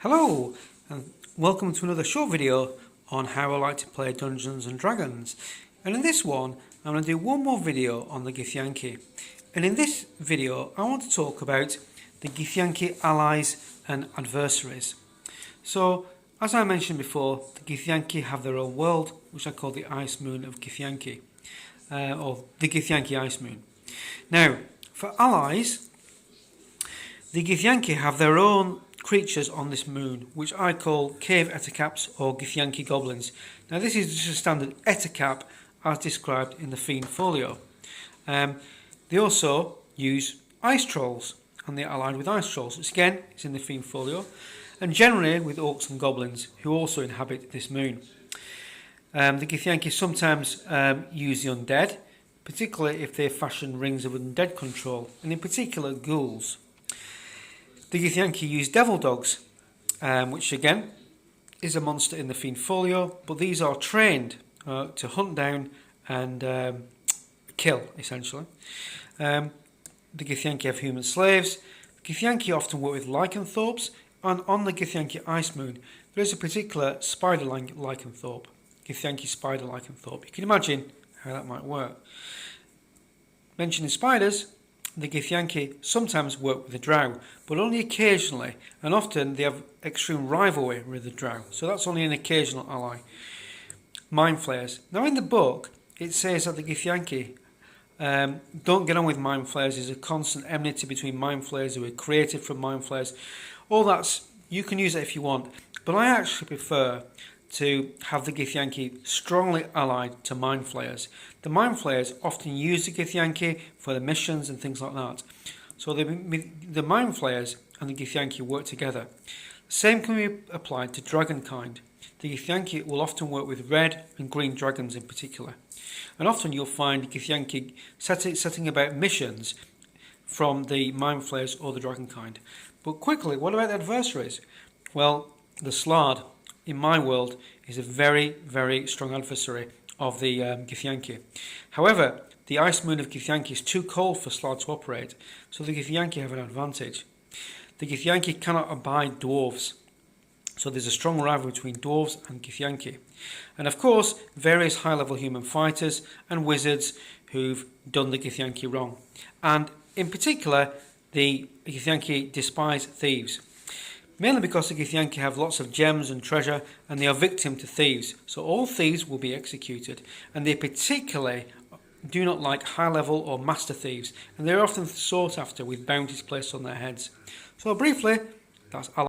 Hello and welcome to another short video on how I like to play Dungeons and Dragons. And in this one I'm going to do one more video on the Githyanki. And in this video I want to talk about the Githyanki allies and adversaries. So as I mentioned before, the Githyanki have their own world, which I call the Ice Moon of Githyanki, or the Githyanki Ice Moon. Now for allies, the Githyanki have their own creatures on this moon, which I call cave ettercaps or Githyanki goblins. Now this is just a standard ettercap as described in the Fiend Folio. They also use ice trolls, and they're allied with ice trolls, which again is in the Fiend Folio, and generally with orcs and goblins who also inhabit this moon. The Githyanki sometimes use the undead, particularly if they fashion rings of undead control, and in particular ghouls. The Githyanki use devil dogs, which again is a monster in the Fiend Folio, but these are trained to hunt down and kill, essentially. The Githyanki have human slaves. The Githyanki often work with lycanthropes, and on the Githyanki Ice Moon there is a particular spider lycanthrope, Githyanki spider lycanthrope. You can imagine how that might work. Mentioning spiders, the Githyanki sometimes work with the drow, but only occasionally, and often they have extreme rivalry with the drow, so that's only an occasional ally. Mind flayers. Now in the book it says that the Githyanki don't get on with mind flayers. There's a constant enmity between mind flayers who are created from mind flayers. All that's, you can use it if you want, but I actually prefer to have the Githyanki strongly allied to mind flayers. The mind flayers often use the Githyanki for the missions and things like that. So the mind flayers and the Githyanki work together. The same can be applied to dragonkind. The Githyanki will often work with red and green dragons in particular. And often you'll find Githyanki setting about missions from the mind flayers or the dragonkind. But quickly, what about the adversaries? Well, the Slard, in my world, is a very, very strong adversary of the Githyanki. However, the Ice Moon of Githyanki is too cold for Slard to operate, so the Githyanki have an advantage. The Githyanki cannot abide dwarves, so there's a strong rivalry between dwarves and Githyanki. And of course, various high-level human fighters and wizards who've done the Githyanki wrong. And in particular, the Githyanki despise thieves. Mainly because the Githyanki have lots of gems and treasure, and they are victim to thieves. So all thieves will be executed, and they particularly do not like high-level or master thieves, and they're often sought after with bounties placed on their heads. So briefly, that's